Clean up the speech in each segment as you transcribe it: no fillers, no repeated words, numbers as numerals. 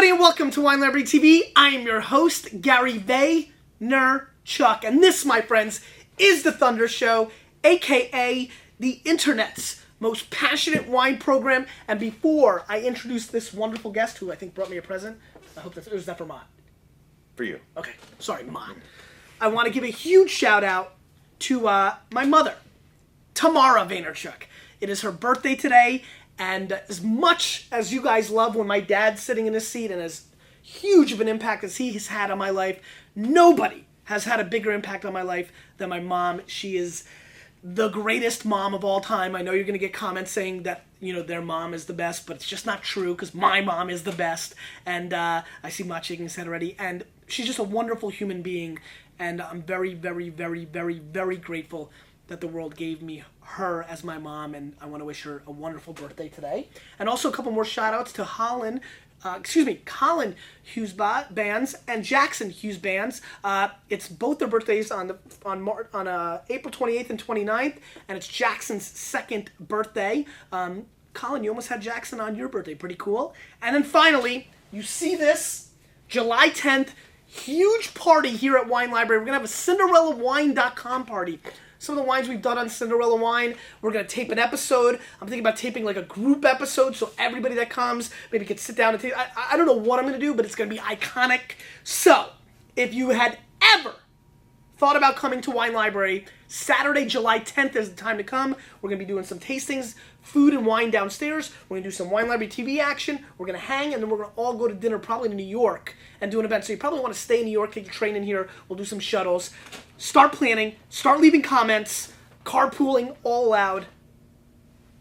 everybody, and welcome to Wine Library TV. I am your host, Gary Vaynerchuk, and this, my friends, is the Thunder Show, aka the internet's most passionate wine program. And before I introduce this wonderful guest, who I think brought me a present, I hope that was that for Mott. For you. Okay, sorry, Mott. I want to give a huge shout out to my mother, Tamara Vaynerchuk. It is her birthday today. And as much as you guys love when my dad's sitting in his seat, and as huge of an impact as he has had on my life, nobody has had a bigger impact on my life than my mom. She is the greatest mom of all time. I know you're going to get comments saying that, you know, their mom is the best, but it's just not true, because my mom is the best. And I see Matt shaking his head already. And she's just a wonderful human being. And I'm very, very, very, very, very grateful that the world gave me her as my mom, and I want to wish her a wonderful birthday today. And also a couple more shout-outs to Colin Hughes Bands and Jackson Hughes Bands. It's both their birthdays on April 28th and 29th, and it's Jackson's second birthday. Colin, you almost had Jackson on your birthday. Pretty cool. And then finally, you see this, July 10th, huge party here at Wine Library. We're going to have a CinderellaWine.com party. Some of the wines we've done on Cinderella Wine, we're going to tape an episode. I'm thinking about taping like a group episode, so everybody that comes maybe can sit down and tape. I don't know what I'm going to do, but it's going to be iconic. So, if you had ever thought about coming to Wine Library, Saturday, July 10th is the time to come. We're going to be doing some tastings, food and wine downstairs. We're going to do some Wine Library TV action. We're going to hang, and then we're going to all go to dinner probably to New York and do an event. So you probably want to stay in New York, take your train in here. We'll do some shuttles. Start planning. Start leaving comments. Carpooling, all allowed.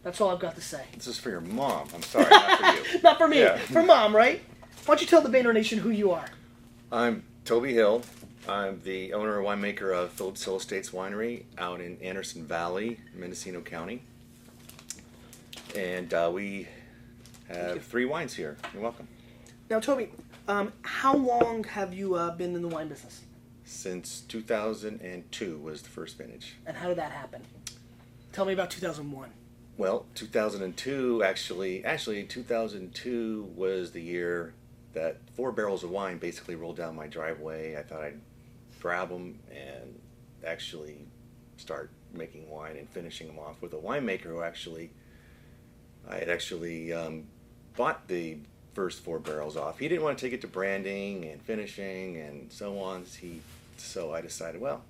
That's all I've got to say. This is for your mom. I'm sorry, not for you. Not for me. Yeah. For Mom, right? Why don't you tell the Vayner Nation who you are? I'm Toby Hill. I'm the owner and winemaker of Phillips Hill Estates Winery out in Anderson Valley, Mendocino County. And we have 3 wines here. You're welcome. Now, Toby, how long have you been in the wine business? Since 2002 was the first vintage. And how did that happen? Tell me about 2001. Well, 2002, actually 2002 was the year that 4 barrels of wine basically rolled down my driveway. I thought I'd grab them and actually start making wine and finishing them off with a winemaker who I had actually bought the first 4 barrels off. He didn't want to take it to branding and finishing and so on. So I decided, well,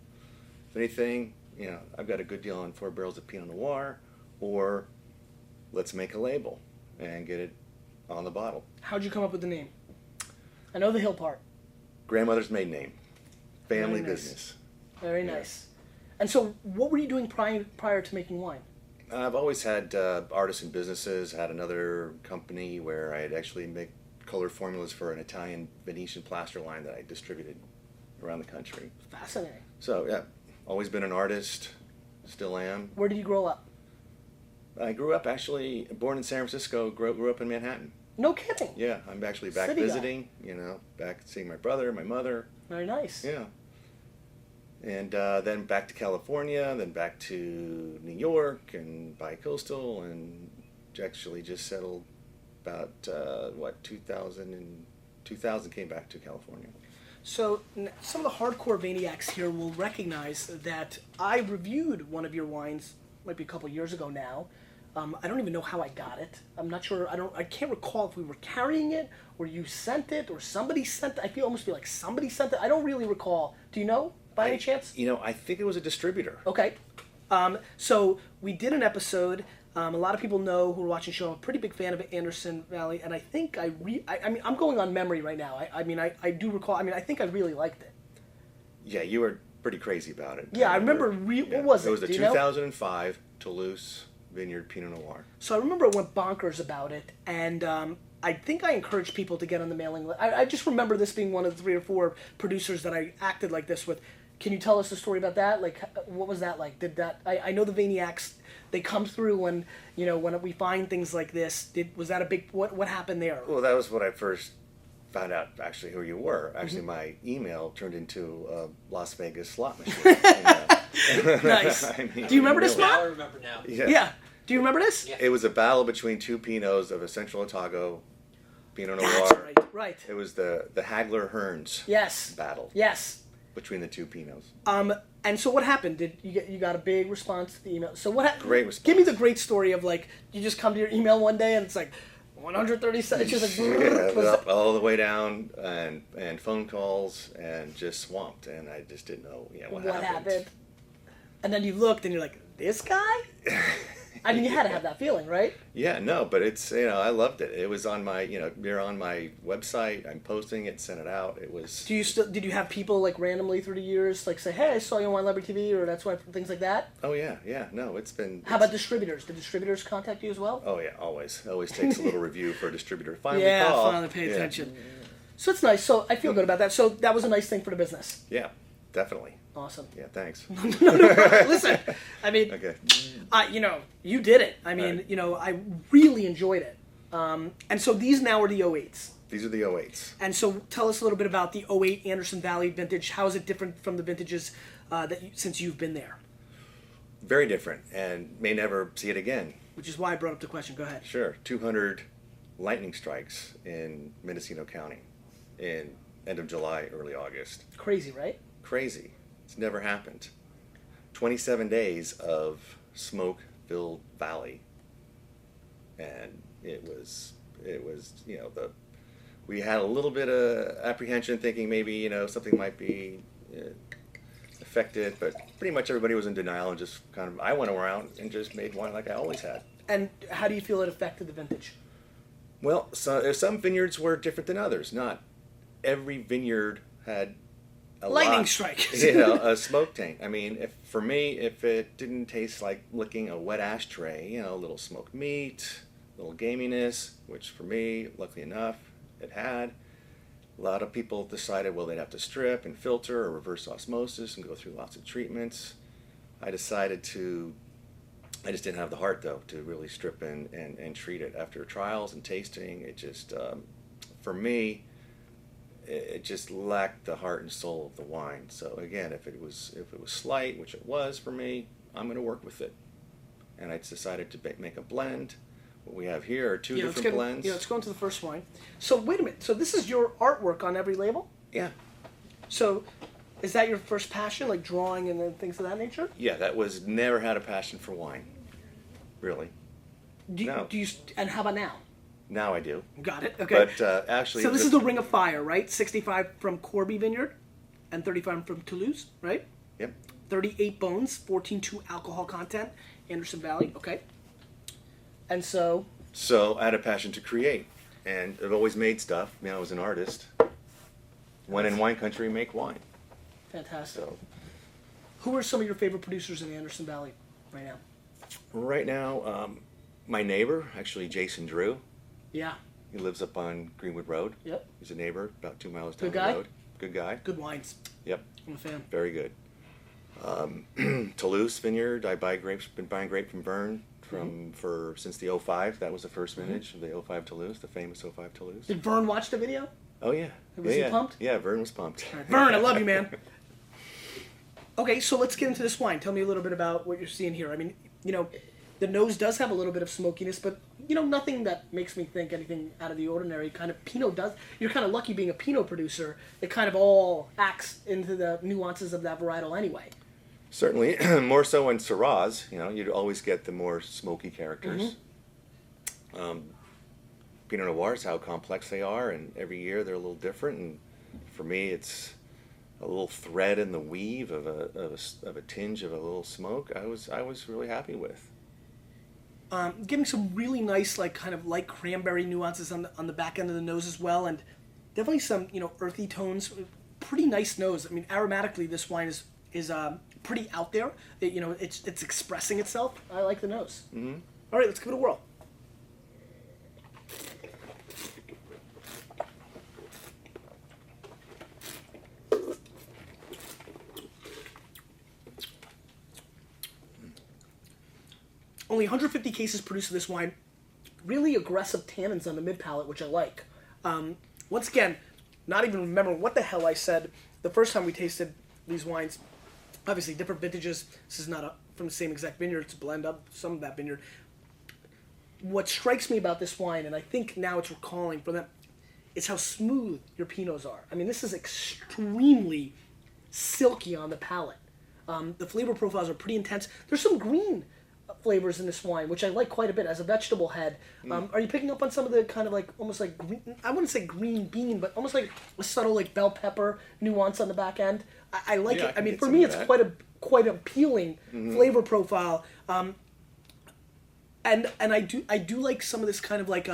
if anything, you know, I've got a good deal on 4 barrels of Pinot Noir, or let's make a label and get it on the bottle. How'd you come up with the name? I know the Hill part. Grandmother's maiden name. Family Very nice. business. Very nice. And so what were you doing prior to making wine? I've always had artisan businesses. I had another company where I'd actually make color formulas for an Italian Venetian plaster line that I distributed around the country. Fascinating. So, yeah, always been an artist, still am. Where did you grow up? I grew up actually, born in San Francisco, grew up in Manhattan. No kidding. Yeah, I'm actually back City guy. visiting, you know, back seeing my brother, my mother. Very nice. Yeah. And then back to California, then back to New York and bi-coastal, and actually just settled about, 2000 came back to California. So some of the hardcore Vaniacs here will recognize that I reviewed one of your wines, might be a couple years ago now. I don't even know how I got it. I'm not sure. I can't recall if we were carrying it, or you sent it, or somebody sent it. I almost feel like somebody sent it. I don't really recall. Do you know, by any chance? You know, I think it was a distributor. Okay. So we did an episode. A lot of people know who are watching the show. I'm a pretty big fan of Anderson Valley, and I think I mean, I'm going on memory right now. I do recall. I think I really liked it. Yeah, you were pretty crazy about it. Yeah, I remember. What was it? It was the 2005 Toulouse Vineyard Pinot Noir. So I remember I went bonkers about it, and I think I encouraged people to get on the mailing list. I just remember this being one of the 3 or 4 producers that I acted like this with. Can you tell us the story about that? Like, what was that like? I know the Vaniacs, they come through when, you know, when we find things like this. Was that a big, what happened there? Well, that was when I first found out actually who you were. Actually, my email turned into a Las Vegas slot machine. Nice. Do you remember this, Mark? Now I remember now. Yeah. Do you remember this? Yeah. It was a battle between 2 Pinots of a Central Otago Pinot Noir. That's Right. It was the Hagler-Hearns Yes. battle Yes. between the two Pinots. And so what happened? Did you got a big response to the email? So what happened? Great response. Give me the great story of like you just come to your email one day and it's like 137. It's just like Up all the way down and phone calls and just swamped, and I just didn't know what happened. And then you looked and you're like, this guy? I mean, you had to have that feeling, right? Yeah, no, but it's I loved it. It was on my you're on my website. I'm posting it, sent it out. It was. Did you have people like randomly through the years like say, hey, I saw you on Wine Library TV, or that's why things like that? Oh yeah. No, it's been. How about distributors? Did distributors contact you as well? Oh yeah, always takes a little review for a distributor to finally call. Finally pay attention. So it's nice. So I feel good about that. So that was a nice thing for the business. Yeah, definitely. Awesome. Yeah, thanks. No, listen, I mean, okay. You did it. I mean, right. I really enjoyed it. And so these now are the 08s. These are the 08s. And so tell us a little bit about the 08 Anderson Valley vintage. How is it different from the vintages since you've been there? Very different, and may never see it again. Which is why I brought up the question. Go ahead. Sure. 200 lightning strikes in Mendocino County in end of July, early August. Crazy, right? Crazy. It's never happened. 27 days of smoke-filled valley, and it was we had a little bit of apprehension, thinking maybe something might be affected, but pretty much everybody was in denial and just kind of. I went around and just made wine like I always had. And how do you feel it affected the vintage? Well, some vineyards were different than others. Not every vineyard had a lightning strike. A smoke taint. I mean, for me, if it didn't taste like licking a wet ashtray, a little smoked meat, a little gaminess, which for me, luckily enough, it had. A lot of people decided, well, they'd have to strip and filter or reverse osmosis and go through lots of treatments. I decided I just didn't have the heart, though, to really strip and treat it. After trials and tasting, it just, for me, it just lacked the heart and soul of the wine. So again, if it was slight, which it was for me, I'm going to work with it. And I decided to make a blend. What we have here are two different blends. Let's go into the first wine. So wait a minute. So this is your artwork on every label? Yeah. So is that your first passion, like drawing and then things of that nature? Yeah, that was never had a passion for wine. Really. Do you? And how about now? Now I do. Got it. Okay. But actually, so this is the Ring of Fire, right? 65 from Corby Vineyard, and 35 from Toulouse, right? Yep. 38 bones, 14.2 alcohol content, Anderson Valley. Okay. And so. So I had a passion to create, and I've always made stuff. I was an artist. When in wine country, make wine. Fantastic. So. Who are some of your favorite producers in the Anderson Valley right now? Right now, my neighbor, actually Jason Drew. Yeah. He lives up on Greenwood Road. Yep. He's a neighbor, about 2 miles down Good guy? the road. Good guy. Good wines. Yep. I'm a fan. Very good. Toulouse Vineyard, I buy grapes. Been buying grape from Vern since the 05. That was the first vintage of the 05 Toulouse, the famous 05 Toulouse. Did Vern watch the video? Oh yeah. Was he pumped? Yeah, Vern was pumped. Right. Vern, I love you, man. Okay, so let's get into this wine. Tell me a little bit about what you're seeing here. I mean, the nose does have a little bit of smokiness, but nothing that makes me think anything out of the ordinary. Kind of Pinot does. You're kind of lucky being a Pinot producer. It kind of all acts into the nuances of that varietal anyway. Certainly, more so in Syrahs. You'd always get the more smoky characters. Mm-hmm. Pinot Noirs, how complex they are, and every year they're a little different. And for me, it's a little thread in the weave of a tinge of a little smoke. I was really happy with. Giving some really nice, like kind of light cranberry nuances on the back end of the nose as well, and definitely some earthy tones. Pretty nice nose. I mean, aromatically, this wine is pretty out there. It's expressing itself. I like the nose. Mm-hmm. All right, let's give it a whirl. Only 150 cases produced of this wine. Really aggressive tannins on the mid palate, which I like. Once again, not even remembering what the hell I said the first time we tasted these wines. Obviously, different vintages. This is not from the same exact vineyard. It's a blend of some of that vineyard. What strikes me about this wine, and I think now it's recalling from them, it's how smooth your Pinots are. I mean, this is extremely silky on the palate. The flavor profiles are pretty intense. There's some green flavors in this wine, which I like quite a bit as a vegetable head. Are you picking up on some of the kind of like almost like green, I wouldn't say green bean, but almost like a subtle like bell pepper nuance on the back end? I like it. I mean, for me, it's quite appealing flavor profile. And I do like some of this kind of like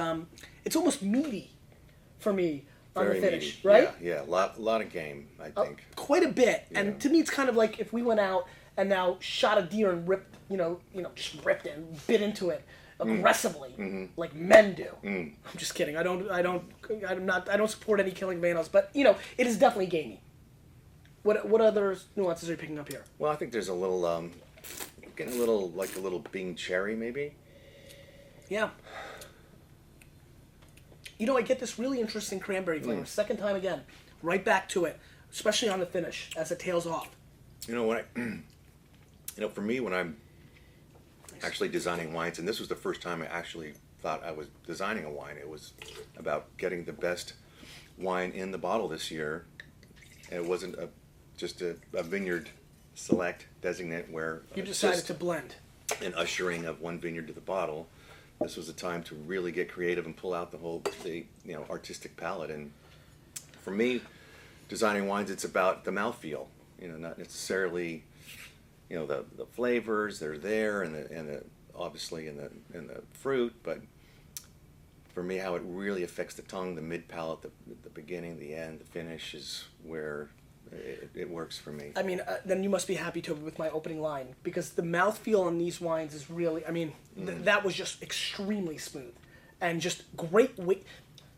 it's almost meaty for me on Very the finish, meaty. right? Yeah, a lot of game, I think. Quite a bit. Yeah. And to me, it's kind of like if we went out and now shot a deer and ripped, just ripped it and bit into it aggressively, like men do. I'm just kidding. I don't support any killing of animals, but it is definitely gamey. What other nuances are you picking up here? Well, I think there's a little, getting a little Bing cherry maybe. Yeah. I get this really interesting cranberry flavor. Second time again, right back to it, especially on the finish as it tails off. For me, when I'm actually designing wines, and this was the first time I actually thought I was designing a wine. It was about getting the best wine in the bottle this year. And it wasn't just a vineyard select designate where you decided to blend an ushering of one vineyard to the bottle. This was a time to really get creative and pull out the artistic palette. And for me, designing wines, it's about the mouthfeel. Not necessarily, the flavors. They're there, and the obviously in the fruit. But for me, how it really affects the tongue, the mid palate, the beginning, the end, the finish is where it works for me. I mean, then you must be happy, Toby, with my opening line, because the mouthfeel on these wines is really, that was just extremely smooth and just great weight,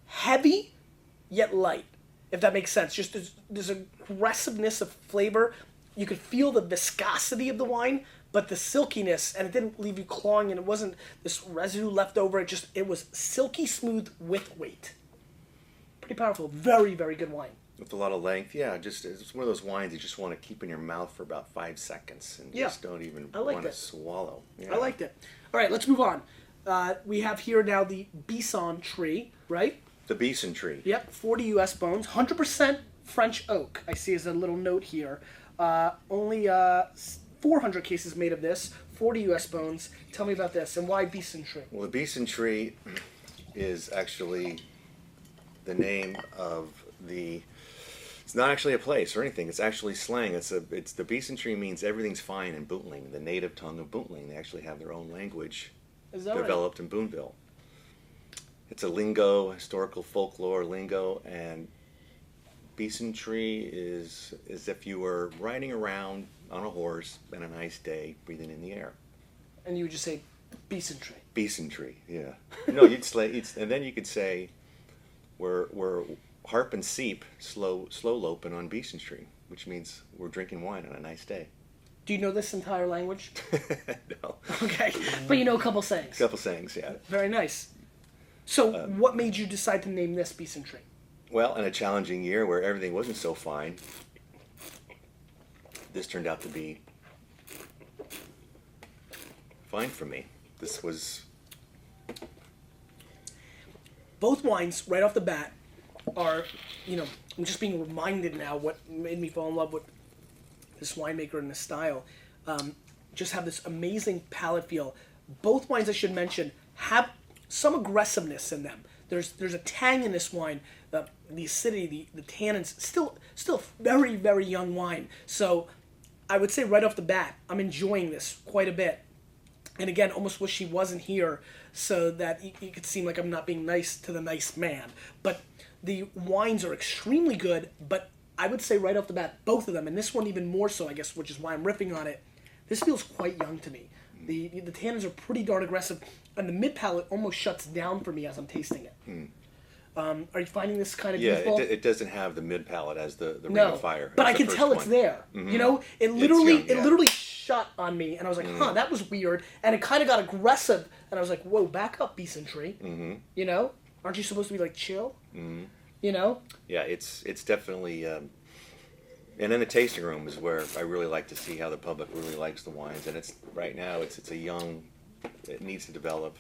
heavy yet light, if that makes sense. Just there's aggressiveness of flavor. You could feel the viscosity of the wine, but the silkiness, and it didn't leave you clawing, and it wasn't this residue left over. It was silky smooth with weight. Pretty powerful. Very, very good wine. With a lot of length, yeah. It's one of those wines you just want to keep in your mouth for about 5 seconds and just don't even want to swallow. Yeah. I liked it. All right, let's move on. We have here now the Bison tree, right? The Bison tree. Yep, 40 U.S. bones, 100% French oak. I see as a little note here. Only 400 cases made of this, 40 U.S. bones. Tell me about this and why Bison tree. Well, the Bison tree is actually the name of the. It's not actually a place or anything. It's actually slang. It's the Bison tree means everything's fine in Bootling, the native tongue of Bootling. They actually have their own language developed in Boonville. It's a lingo, historical folklore lingo, and Bison tree is as if you were riding around on a horse on a nice day, breathing in the air. And you would just say Bison tree. Bison tree, yeah. No, and then you could say we're harp and seep slow loping on Bison tree, which means we're drinking wine on a nice day. Do you know this entire language? No. Okay, but you know a couple sayings. A couple sayings, yeah. Very nice. So, what made you decide to name this Bison tree? Well, in a challenging year where everything wasn't so fine, this turned out to be fine for me. This was... Both wines, right off the bat, are, I'm just being reminded now what made me fall in love with this winemaker and this style. Just have this amazing palate feel. Both wines, I should mention, have some aggressiveness in them. There's a tang in this wine, the acidity, the tannins. Still very, very young wine. So I would say right off the bat, I'm enjoying this quite a bit. And again, almost wish he wasn't here so that it could seem like I'm not being nice to the nice man. But the wines are extremely good, but I would say right off the bat, both of them, and this one even more so, I guess, which is why I'm riffing on it, this feels quite young to me. The tannins are pretty darn aggressive, and the mid-palate almost shuts down for me as I'm tasting it. Are you finding this kind of youthful? It doesn't have the mid-palate as the Ring of Fire. But I can tell it's there. Mm-hmm. It literally shut on me, and I was like, that was weird. And it kind of got aggressive, and I was like, whoa, back up, Bison tree. Mm-hmm. Aren't you supposed to be like chill? Mm-hmm. Yeah, it's definitely... and in the tasting room is where I really like to see how the public really likes the wines. And it's right now, it's a young... It needs to develop.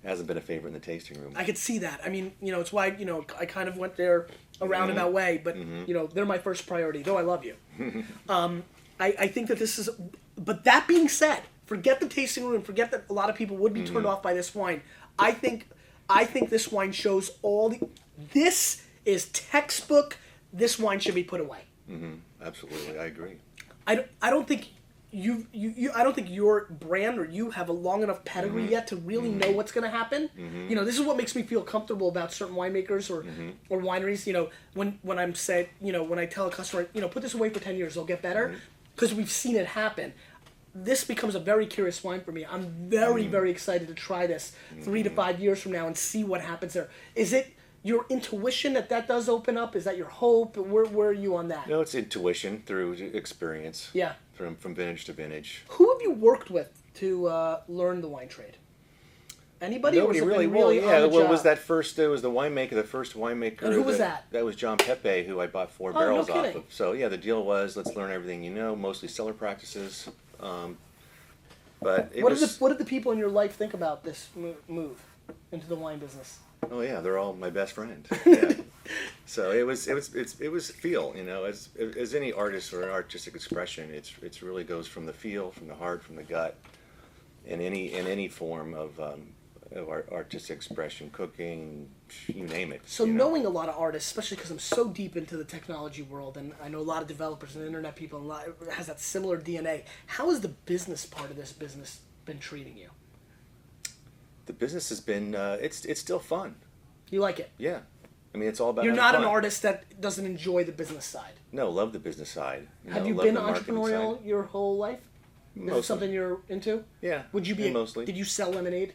Hasn't been a favorite in the tasting room. I could see that. I mean, it's why, I kind of went there a roundabout way, but, they're my first priority, though I love you. I think that this is, but that being said, forget the tasting room, forget that a lot of people would be turned off by this wine. I think this wine shows this is textbook, this wine should be put away. Absolutely, I agree. I don't think I don't think your brand or you have a long enough pedigree yet to really know what's going to happen. This is what makes me feel comfortable about certain winemakers or wineries. When I'm saying, when I tell a customer, put this away for 10 years, it'll get better, because we've seen it happen. This becomes a very curious wine for me. I'm very, very excited to try this 3 to 5 years from now and see what happens there. Is it your intuition that does open up? Is that your hope? Where are you on that? No, it's intuition through experience. Yeah. From vintage to vintage. Who have you worked with to learn the wine trade? Anybody? Nobody really. Well, yeah. Well, it was that first? It was the first winemaker. And who was that? That was John Pepe, who I bought 4 barrels off of. So yeah, the deal was, let's learn everything you know, mostly cellar practices. But what did the people in your life think about this move into the wine business? Oh yeah, they're all my best friend. Yeah. So it was feel, as any artist or an artistic expression, it's really goes from the feel, from the heart, from the gut, in any form of artistic expression, cooking, you name it. So knowing a lot of artists, especially because I'm so deep into the technology world, and I know a lot of developers and internet people, and has that similar DNA. How has the business part of this business been treating you? The business has been it's still fun. You like it? Yeah. I mean, it's all about. You're not fun. An artist that doesn't enjoy the business side. No, love the business side. Have you been entrepreneurial your whole life? Is it something you're into? Yeah. Would you be mostly? Did you sell lemonade?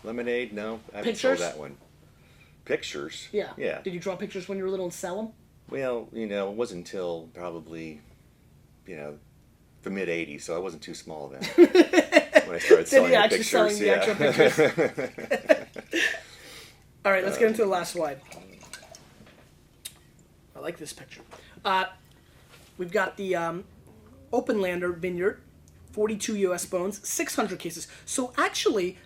Lemonade? No, I haven't Pictures? sold that one. Pictures? Yeah. Yeah. Did you draw pictures when you were little and sell them? Well, it wasn't until probably, the mid '80s, so I wasn't too small then. When I started selling the pictures. Selling the actual pictures. All right, let's get into the last slide. I like this picture. We've got the Openlander Vineyard, 42 U.S. bones, 600 cases. So actually,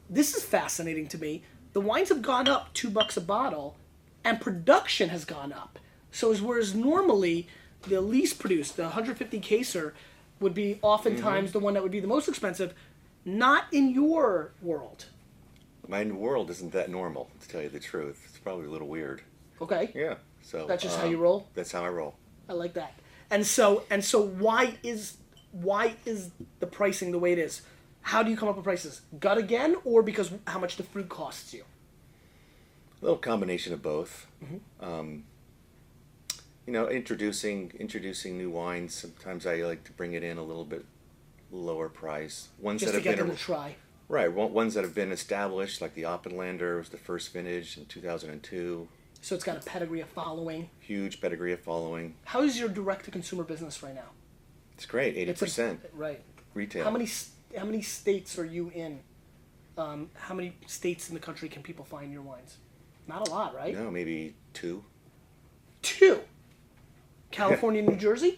this is fascinating to me. The wines have gone up $2 a bottle, and production has gone up. So whereas normally the least produced, the 150 caser, would be oftentimes the one that would be the most expensive, not in your world. My world isn't that normal, to tell you the truth. It's probably a little weird. Okay. Yeah. So that's just how you roll? That's how I roll. I like that. And so why is the pricing the way it is? How do you come up with prices? Gut again, or because how much the fruit costs you? A little combination of both. Introducing new wines. Sometimes I like to bring it in a little bit lower price. Ones Just that to get have them to try. Right, ones that have been established, like the Oppenlander was the first vintage in 2002. So it's got a pedigree of following. Huge pedigree of following. How is your direct-to-consumer business right now? It's great, 80%. Right. Retail. How many states are you in? How many states in the country can people find your wines? Not a lot, right? No, maybe 2. 2? California, New Jersey?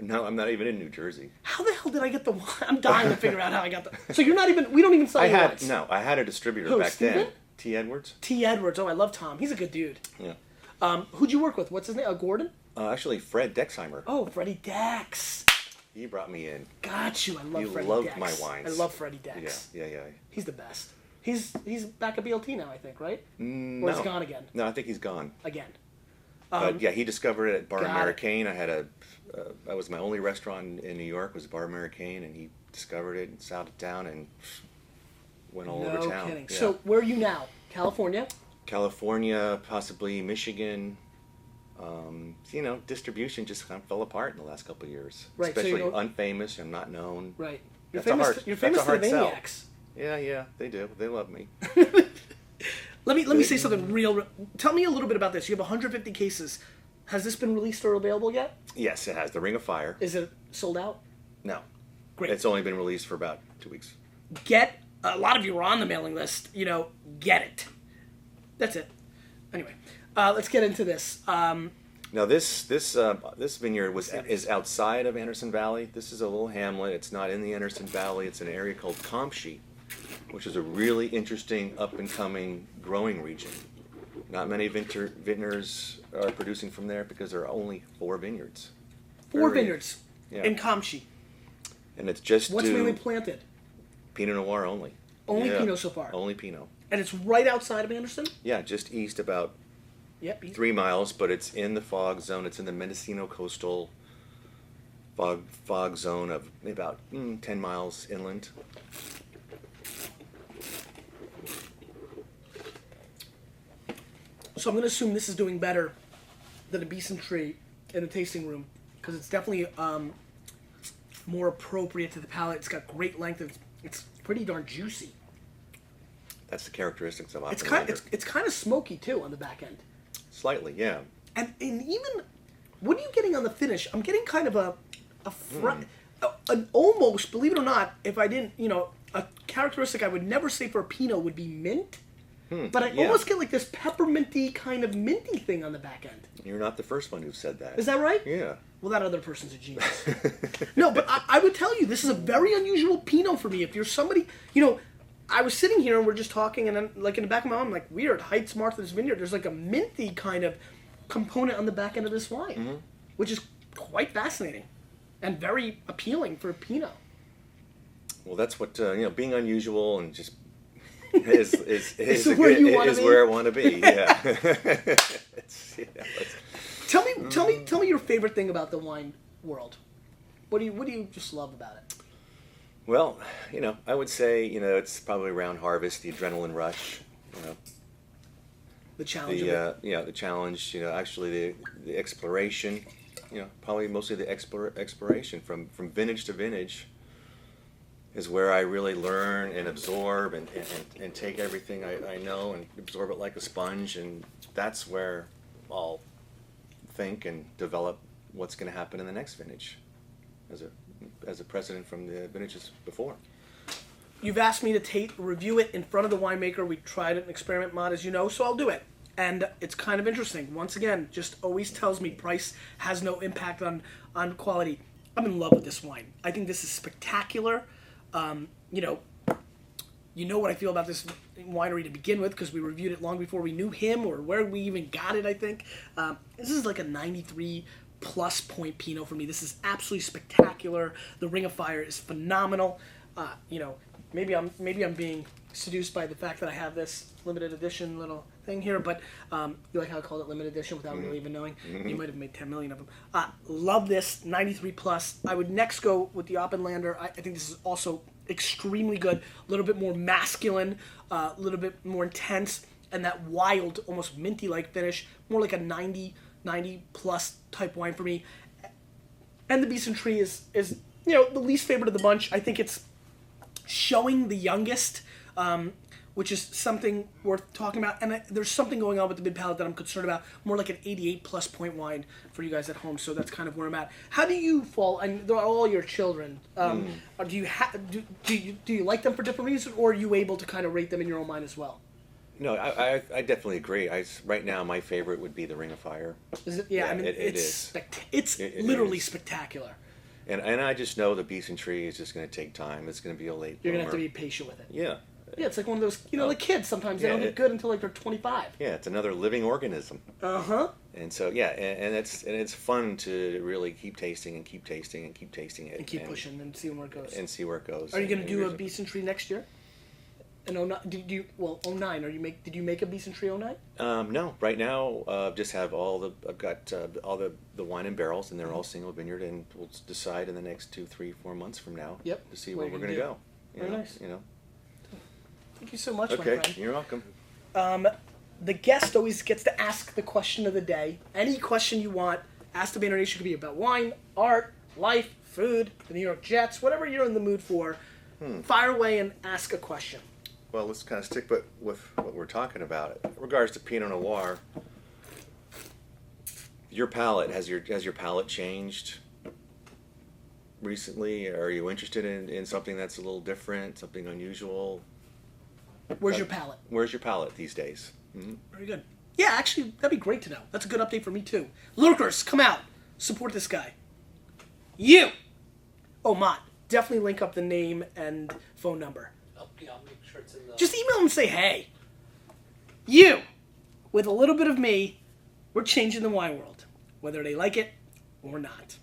No, I'm not even in New Jersey. How the hell did I get the wine? I'm dying to figure out how I got the... So you're not even... We don't even sell wines. No, I had a distributor back Steven? then. T. Edwards. T. Edwards. Oh, I love Tom. He's a good dude. Yeah. Who'd you work with? What's his name? Gordon? Actually, Fred Dexheimer. Oh, Freddie Dex. He brought me in. Got you. I love Freddie Dex. He loved my wines. I love Freddie Dex. Yeah. He's the best. He's back at BLT now, I think, right? No. Or he's gone again? No, I think he's gone. Again. But yeah, he discovered it at Bar Americain. I had that was my only restaurant in New York, was Bar Americain, and he discovered it and sat it down and went all over town. No kidding. Yeah. So where are you now? California? California, possibly Michigan. Distribution just kind of fell apart in the last couple of years. Right, Especially unfamous and not known. Right. You're famous for the Maniacs. Yeah, they do. They love me. Let me say something real. Tell me a little bit about this. You have 150 cases. Has this been released or available yet? Yes, it has. The Ring of Fire. Is it sold out? No. Great. It's only been released for about 2 weeks. A lot of you are on the mailing list. Get it. That's it. Anyway, let's get into this. Now this vineyard is outside of Anderson Valley. This is a little hamlet. It's not in the Anderson Valley. It's an area called Comshy. which is a really interesting up-and-coming growing region. Not many vintners are producing from there because there are only 4 vineyards. Four vineyards yeah. in Kamshi. And it's just What's mainly planted? Pinot Noir only. Only Pinot so far? Only Pinot. And it's right outside of Anderson? Yeah, just east about 3 miles, but it's in the fog zone. It's in the Mendocino coastal fog zone of about 10 miles inland. So I'm going to assume this is doing better than a Beeson Tree in the tasting room, because it's definitely more appropriate to the palate. It's got great length. It's pretty darn juicy. That's the characteristics of It's Oppenheimer. it's kind of smoky too on the back end. Slightly, yeah. And even what are you getting on the finish? I'm getting kind of an almost, believe it or not, if I didn't, a characteristic I would never say for a Pinot would be mint. But I almost get like this pepperminty kind of minty thing on the back end. You're not the first one who said that. Is that right? Yeah. Well, that other person's a genius. No, but I would tell you, this is a very unusual Pinot for me. If you're somebody, I was sitting here and we're just talking, and then, like, in the back of my mind, I'm like, weird, Heights Martha's Vineyard, there's like a minty kind of component on the back end of this wine, which is quite fascinating and very appealing for a Pinot. Well, that's what, being unusual and just is where I want to be. Yeah. Tell me your favorite thing about the wine world. What do you just love about it? Well, I would say, it's probably around harvest, the adrenaline rush, The challenge. The challenge, actually the exploration, probably mostly the exploration from vintage to vintage is where I really learn and absorb and take everything I know and absorb it like a sponge, and that's where I'll think and develop what's going to happen in the next vintage as a precedent from the vintages before. You've asked me to review it in front of the winemaker. We tried it in experiment mod, as you know, so I'll do it. And it's kind of interesting. Once again, just always tells me price has no impact on quality. I'm in love with this wine. I think this is spectacular. You know what I feel about this winery to begin with, because we reviewed it long before we knew him or where we even got it, I think. This is like a 93 plus point Pinot for me. This is absolutely spectacular. The Ring of Fire is phenomenal. Maybe I'm being seduced by the fact that I have this limited edition little thing here, but you like how I called it limited edition without really even knowing? You might have made 10 million of them. Love this, 93 plus. I would next go with the Oppenlander. I think this is also extremely good. A little bit more masculine, a little bit more intense, and that wild, almost minty-like finish. More like a 90 plus type wine for me. And the Beeson Tree is the least favorite of the bunch. I think it's showing the youngest, which is something worth talking about. And there's something going on with the mid palate that I'm concerned about. More like an 88 plus point wine for you guys at home. So that's kind of where I'm at. How do you fall? And they're all your children. Do you like them for different reasons, or are you able to kind of rate them in your own mind as well? No, I definitely agree. Right now, my favorite would be the Ring of Fire. Is it? Yeah, I mean, it's literally spectacular. And I just know the Beeson Tree is just going to take time. It's going to be a late You're going bloomer. to have to be patient with it. Yeah. Yeah, it's like one of those, like kids sometimes, they don't get good until like they're 25. Yeah, it's another living organism. Uh-huh. And so, yeah, and it's fun to really keep tasting and keep tasting and keep tasting it. And keep pushing and seeing where it goes. And see where it goes. Are you going to do a Beeson Tree next year? In 09, 09, did you make a Beeson Tree 09? No, right now, just have I've got all the wine in barrels, and they're all single vineyard, and we'll decide in the next 2, 3, 4 months from now to see where we're going to go. Very nice. Thank you so much, my friend. Okay, you're welcome. The guest always gets to ask the question of the day. Any question you want, Ask the Banner Nation. Could be about wine, art, life, food, the New York Jets, whatever you're in the mood for. Fire away and ask a question. Well, let's kind of stick with what we're talking about. In regards to Pinot Noir, your palate, has your palate changed recently? Are you interested in something that's a little different, something unusual? Where's your palate? Where's your palate these days? Mm-hmm. Very good. Yeah, actually, that'd be great to know. That's a good update for me, too. Lurkers, come out. Support this guy. You! Oh, Mott, definitely link up the name and phone number. Yeah, I'll make sure it's in the... Just email them and say, hey, you, with a little bit of me, we're changing the wine world, whether they like it or not.